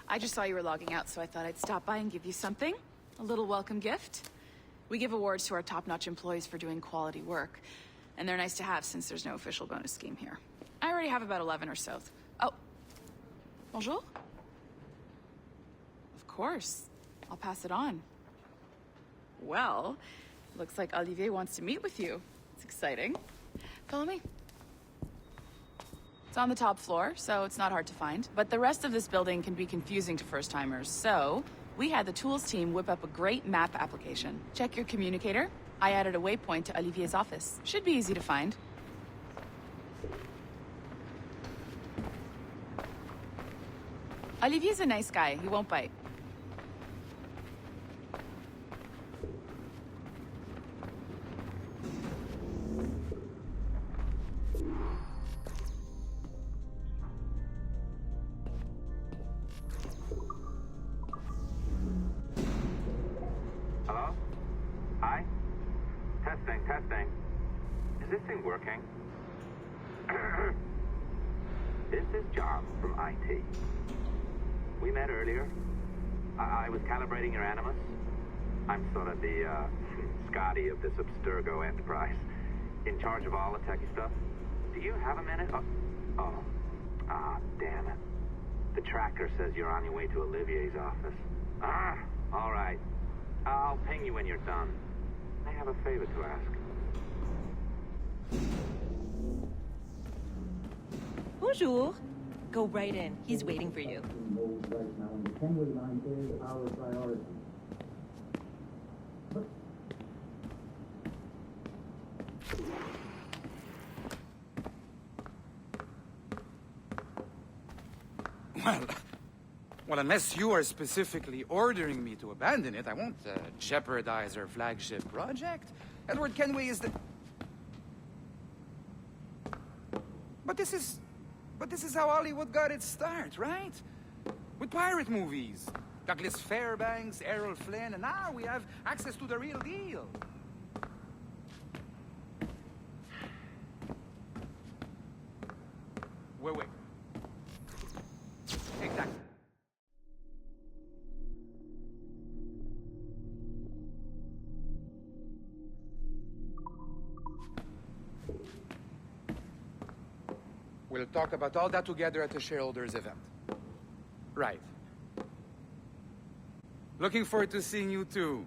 I just saw you were logging out, so I thought I'd stop by and give you something. A little welcome gift. We give awards to our top-notch employees for doing quality work. And they're nice to have since there's no official bonus scheme here. I already have about 11 or so. Oh. Bonjour? Of course. I'll pass it on. Well, looks like Olivier wants to meet with you. It's exciting. Follow me. It's on the top floor, so it's not hard to find. But the rest of this building can be confusing to first-timers, so we had the tools team whip up a great map application. Check your communicator. I added a waypoint to Olivier's office. Should be easy to find. Olivier's a nice guy. He won't bite. Hello? Hi? Testing. Is this thing working? This is John from IT. We met earlier. I was calibrating your Animus. I'm sort of the, Scotty of this Abstergo enterprise. In charge of all the techie stuff. Do you have a minute? Damn it. The tracker says you're on your way to Olivier's office. All right. I'll ping you when you're done. I have a favor to ask. Bonjour. Go right in. He's waiting for you. Well, unless you are specifically ordering me to abandon it, I won't jeopardize our flagship project. Edward Kenway is the... But this is how Hollywood got its start, right? With pirate movies. Douglas Fairbanks, Errol Flynn, and now we have access to the real deal. Wait. Exactly. We'll talk about all that together at the shareholders event. Right. Looking forward to seeing you too.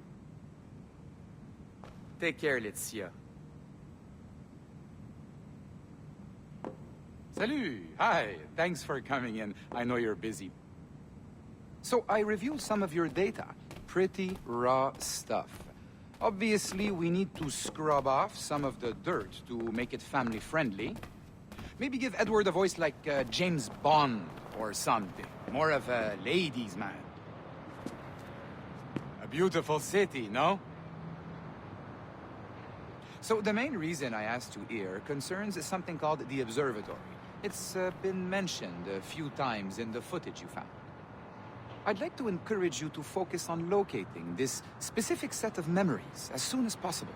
Take care, Laetitia. Salut! Hi! Thanks for coming in. I know you're busy. So I reviewed some of your data. Pretty raw stuff. Obviously, we need to scrub off some of the dirt to make it family-friendly. Maybe give Edward a voice like James Bond or something. More of a ladies' man. A beautiful city, no? So the main reason I asked you here concerns something called the observatory. It's been mentioned a few times in the footage you found. I'd like to encourage you to focus on locating this specific set of memories as soon as possible.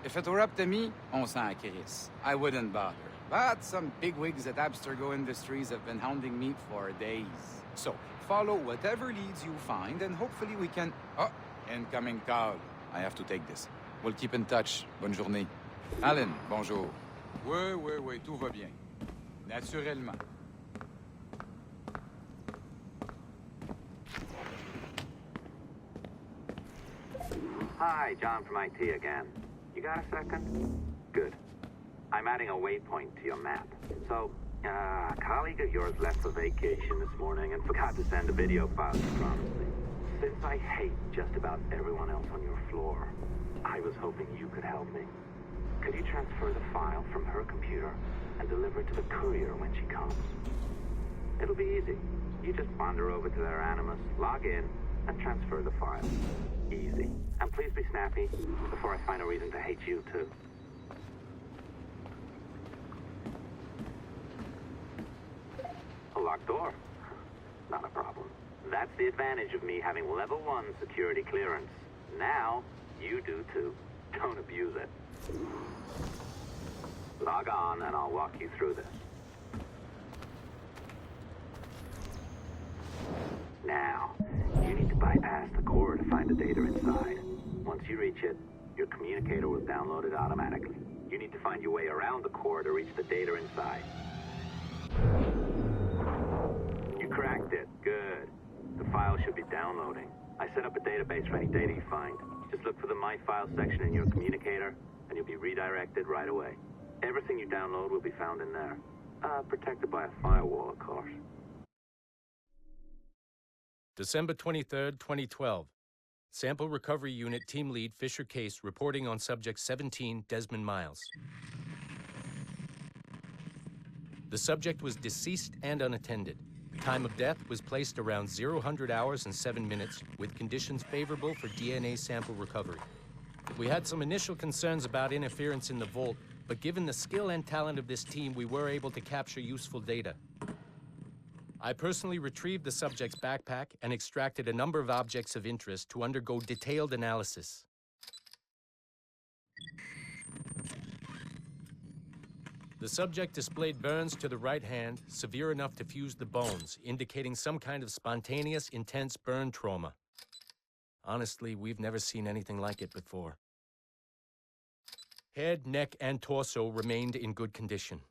If it were up to me, on s'en crisse. I wouldn't bother. But some bigwigs at Abstergo Industries have been hounding me for days. So, follow whatever leads you find, and hopefully we can... Oh, incoming call. I have to take this. We'll keep in touch. Bonne journée. Alan, bonjour. Oui, tout va bien. Naturellement. Hi, John from IT again. You got a second? Good. I'm adding a waypoint to your map. So, a colleague of yours left for vacation this morning and forgot to send a video file you promised me. Since I hate just about everyone else on your floor, I was hoping you could help me. Could you transfer the file from her computer and deliver it to the courier when she comes? It'll be easy. You just wander over to their Animus, log in, and transfer the file. Easy. And please be snappy before I find a reason to hate you too. A locked door? Not a problem. That's the advantage of me having level 1 security clearance. Now, you do too. Don't abuse it. Log on and I'll walk you through this. Now, you need to bypass the core to find the data inside. Once you reach it, your communicator will download it automatically. You need to find your way around the core to reach the data inside. You cracked it. Good. The file should be downloading. I set up a database for any data you find. Just look for the My Files section in your communicator, and you'll be redirected right away. Everything you download will be found in there. Protected by a firewall, of course. December 23rd, 2012. Sample Recovery Unit Team Lead Fisher Case reporting on Subject 17, Desmond Miles. The subject was deceased and unattended. Time of death was placed around 00 hours and 7 minutes, with conditions favorable for DNA sample recovery. We had some initial concerns about interference in the vault, but given the skill and talent of this team, we were able to capture useful data. I personally retrieved the subject's backpack and extracted a number of objects of interest to undergo detailed analysis. The subject displayed burns to the right hand, severe enough to fuse the bones, indicating some kind of spontaneous, intense burn trauma. Honestly, we've never seen anything like it before. Head, neck, and torso remained in good condition.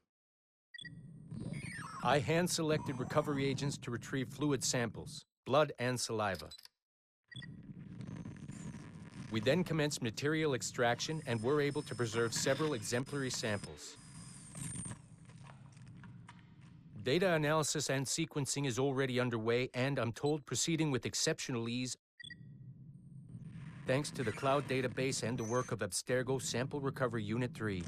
I hand-selected recovery agents to retrieve fluid samples, blood and saliva. We then commenced material extraction and were able to preserve several exemplary samples. Data analysis and sequencing is already underway, and I'm told proceeding with exceptional ease. Thanks to the cloud database and the work of Abstergo Sample Recovery Unit 3,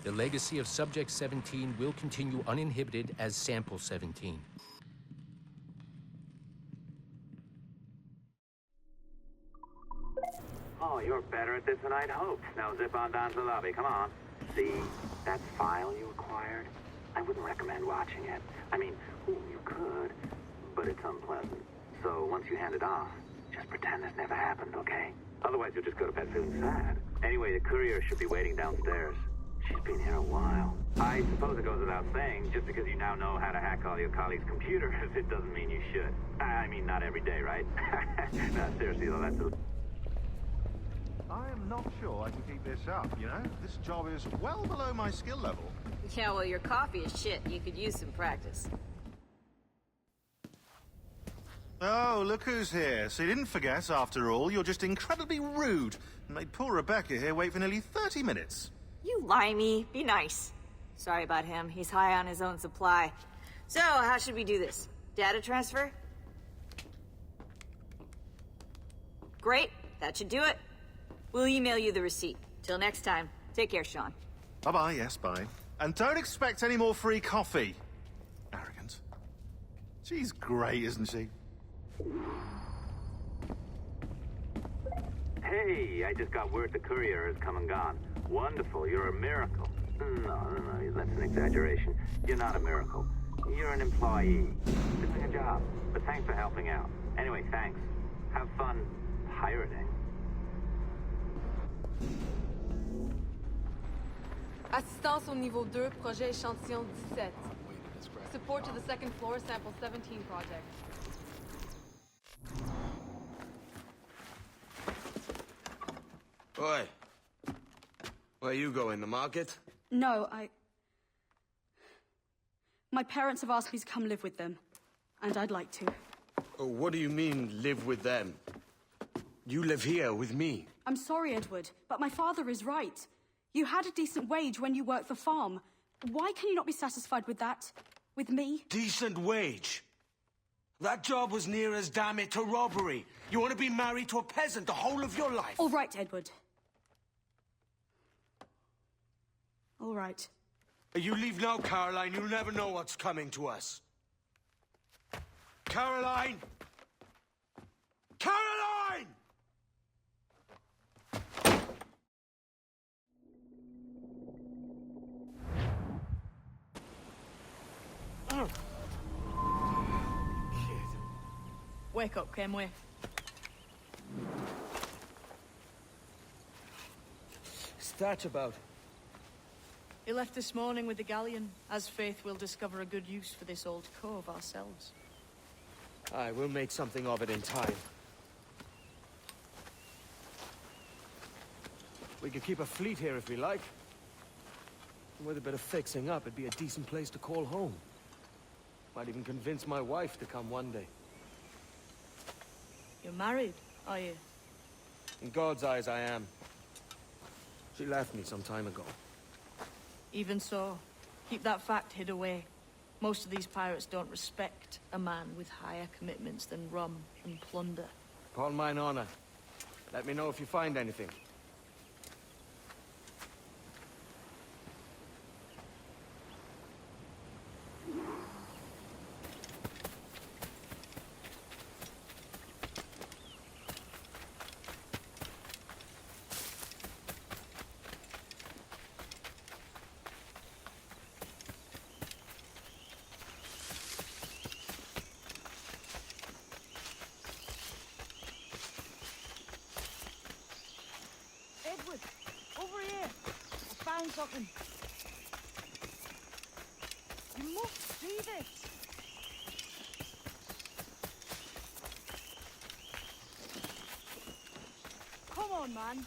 the legacy of Subject 17 will continue uninhibited as Sample 17. Oh, you're better at this than I'd hoped. Now zip on down to the lobby, come on. See, that file you acquired? I wouldn't recommend watching it. I mean, you could, but it's unpleasant. So once you hand it off, just pretend this never happened, okay? Otherwise you'll just go to bed feeling sad. Anyway, the courier should be waiting downstairs. She's been here a while. I suppose it goes without saying, just because you now know how to hack all your colleagues' computers, it doesn't mean you should. I mean, not every day, right? No, seriously though, that's I am not sure I can keep this up, you know? This job is well below my skill level. Yeah, well, your coffee is shit. You could use some practice. Oh, look who's here. So you didn't forget, after all, you're just incredibly rude and made poor Rebecca here wait for nearly 30 minutes. You limey. Be nice. Sorry about him. He's high on his own supply. So, how should we do this? Data transfer? Great. That should do it. We'll email you the receipt. Till next time. Take care, Sean. Bye-bye, yes, bye. And don't expect any more free coffee. Arrogant. She's great, isn't she? Hey, I just got word the courier has come and gone. Wonderful, you're a miracle. No, that's an exaggeration. You're not a miracle. You're an employee. Doing a job. But thanks for helping out. Anyway, thanks. Have fun pirating. Assistance au niveau 2, projet échantillon 17. Support to the second floor, sample 17 project. Oi. Where you going, the market? No, my parents have asked me to come live with them, and I'd like to. Oh, what do you mean, live with them? You live here with me. I'm sorry, Edward, but my father is right. You had a decent wage when you worked the farm. Why can you not be satisfied with that? With me? Decent wage? That job was near as, damn it, to robbery. You want to be married to a peasant the whole of your life? All right, Edward. All right. You leave now, Caroline. You'll never know what's coming to us. Caroline! Caroline! Wake up, Kenway. What's that about? He left this morning with the galleon. As faith, we'll discover a good use for this old cove ourselves. Aye, we'll make something of it in time. We could keep a fleet here if we like. With a bit of fixing up, it'd be a decent place to call home. Might even convince my wife to come one day. You're married, are you? In God's eyes, I am. She left me some time ago. Even so, keep that fact hid away. Most of these pirates don't respect a man with higher commitments than rum and plunder. Upon mine honor. Let me know if you find anything. Edward, over here. I found something. You must see this. Come on, man.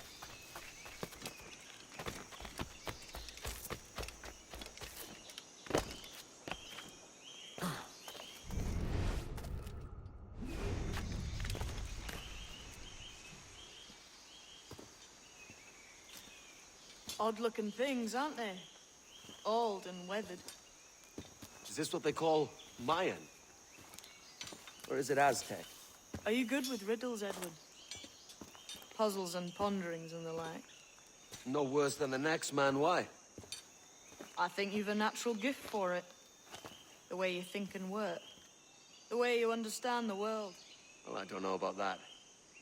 Odd-looking things, aren't they? Old and weathered. Is this what they call Mayan? Or is it Aztec? Are you good with riddles, Edward? Puzzles and ponderings and the like? No worse than the next man, why? I think you've a natural gift for it. The way you think and work. The way you understand the world. Well, I don't know about that.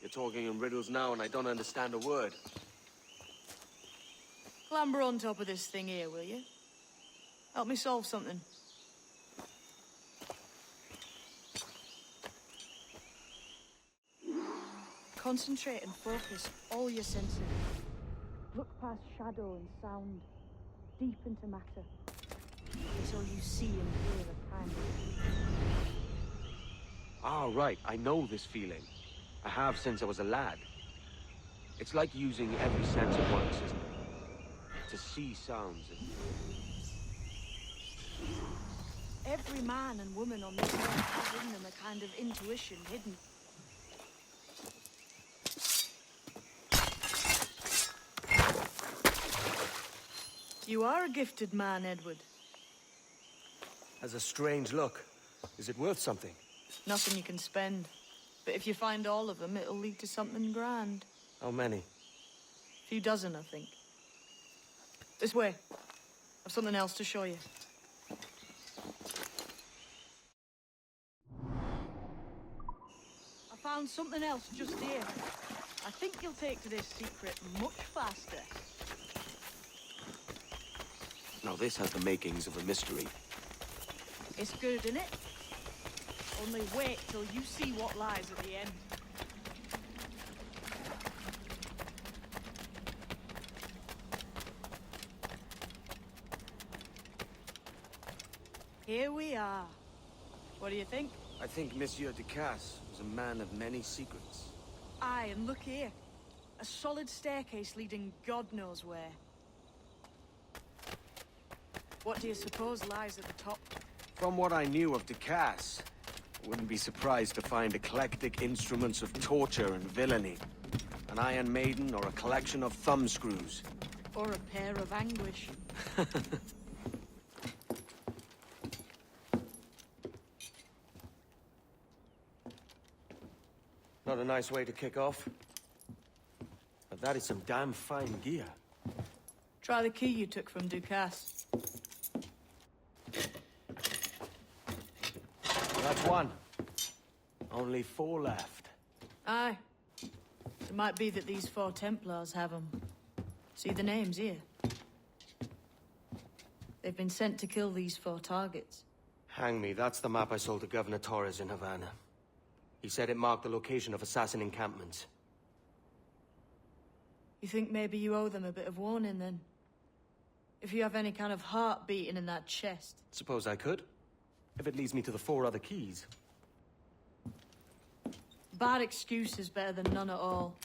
You're talking in riddles now and I don't understand a word. Clamber on top of this thing here, will you? Help me solve something. Concentrate and focus all your senses. Look past shadow and sound, deep into matter. Until you see and hear a kind of... Ah, right. I know this feeling. I have since I was a lad. It's like using every sense at once, isn't it? To see sounds and... Every man and woman on this earth has in them a kind of intuition hidden. You are a gifted man, Edward. Has a strange look. Is it worth something? Nothing you can spend. But if you find all of them, it'll lead to something grand. How many? A few dozen, I think. This way. I've something else to show you. I found something else just here. I think you'll take to this secret much faster. Now this has the makings of a mystery. It's good, innit? Only wait till you see what lies at the end. Here we are. What do you think? I think Monsieur Ducasse was a man of many secrets. Aye, and look here. A solid staircase leading God knows where. What do you suppose lies at the top? From what I knew of Ducasse, I wouldn't be surprised to find eclectic instruments of torture and villainy. An Iron Maiden or a collection of thumbscrews. Or a pair of anguish. Not a nice way to kick off. But that is some damn fine gear. Try the key you took from Ducasse. That's one. Only 4 left. Aye. It might be that these 4 Templars have them. See the names here? They've been sent to kill these 4 targets. Hang me, that's the map I sold to Governor Torres in Havana. He said it marked the location of assassin encampments. You think maybe you owe them a bit of warning, then? If you have any kind of heart beating in that chest. Suppose I could. If it leads me to the 4 other keys. Bad excuse is better than none at all.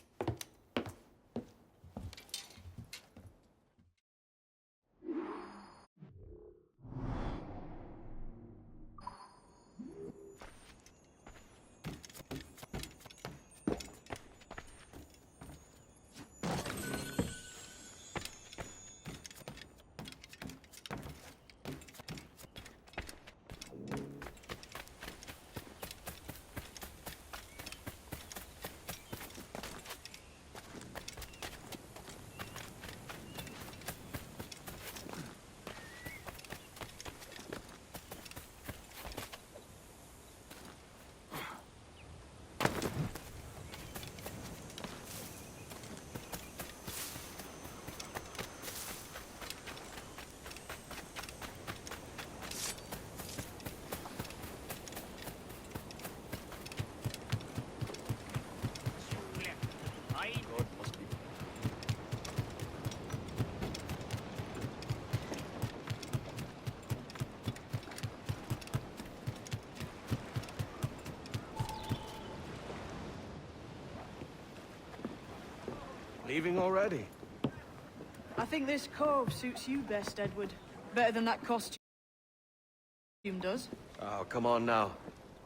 Leaving already? I think this cove suits you best, Edward. Better than that costume does. Oh, come on now.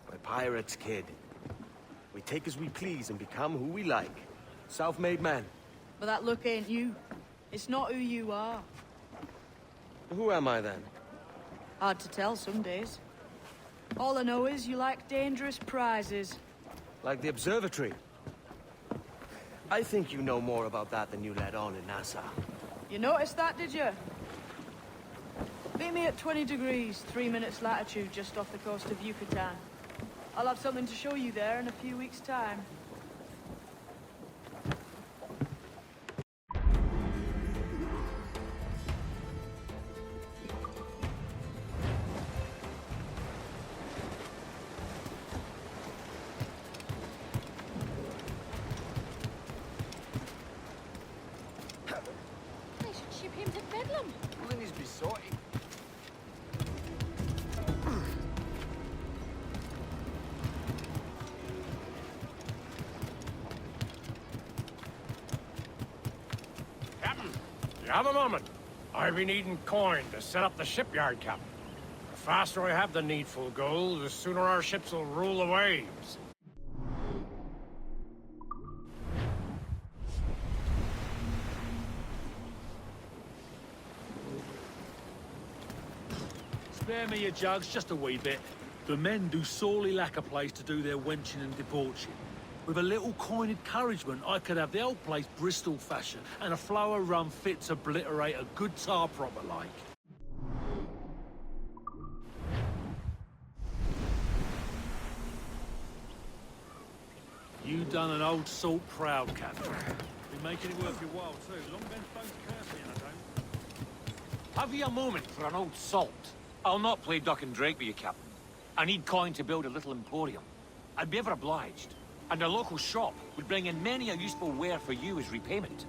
We're pirates, kid. We take as we please and become who we like. Self-made men. But that look ain't you. It's not who you are. Who am I then? Hard to tell some days. All I know is you like dangerous prizes. Like the observatory? I think you know more about that than you let on in Nassau. You noticed that, did you? Meet me at 20 degrees, 3 minutes latitude, just off the coast of Yucatan. I'll have something to show you there in a few weeks' time. They should ship him to Bedlam. Linny's be sorry. Captain, you have a moment. I'll be needing coin to set up the shipyard, Captain. The faster I have the needful gold, the sooner our ships will rule the waves. Spare me your jugs, just a wee bit. The men do sorely lack a place to do their wenching and debauching. With a little coin encouragement, I could have the old place Bristol fashion, and a flow of rum fit to obliterate a good tar proper like. You done an old salt proud, Captain. Been making it worth your while, too. Long Ben phone's cursing, I don't. Have you a moment for an old salt? I'll not play duck and drake with you, Captain. I need coin to build a little emporium. I'd be ever obliged. And a local shop would bring in many a useful ware for you as repayment.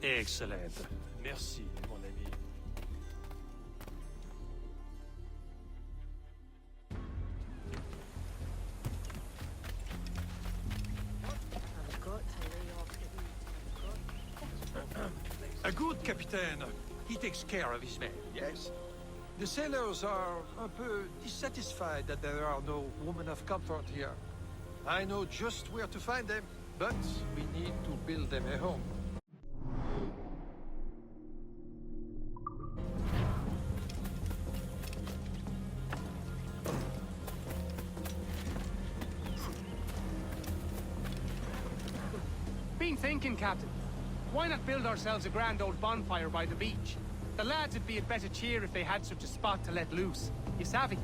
Excellent. Merci, mon ami. A good captain. He takes care of his men, yes? The sailors are un peu dissatisfied that there are no women of comfort here. I know just where to find them, but we need to build them a home. Been thinking, Captain. Why not build ourselves a grand old bonfire by the beach? The lads would be in better cheer if they had such a spot to let loose. You savvy?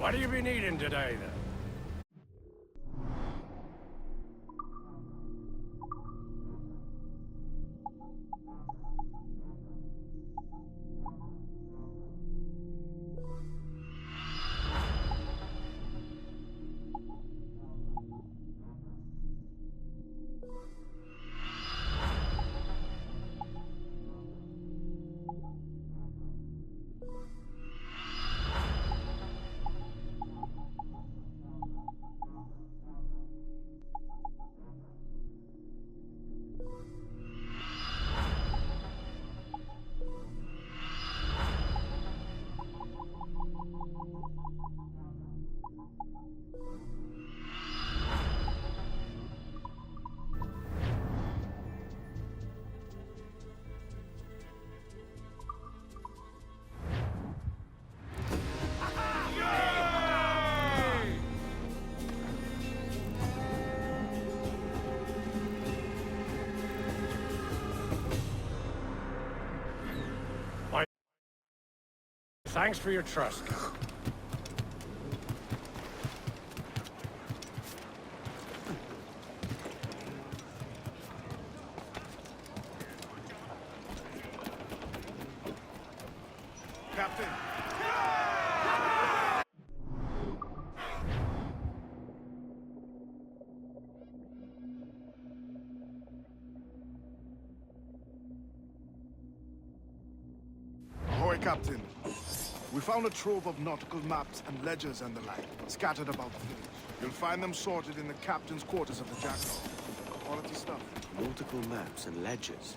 What do you be needing today, then? Thanks for your trust. Captain! Ahoy, Captain. We found a trove of nautical maps and ledgers and the like, scattered about the village. You'll find them sorted in the captain's quarters of the Jackal. Quality stuff. Nautical maps and ledgers.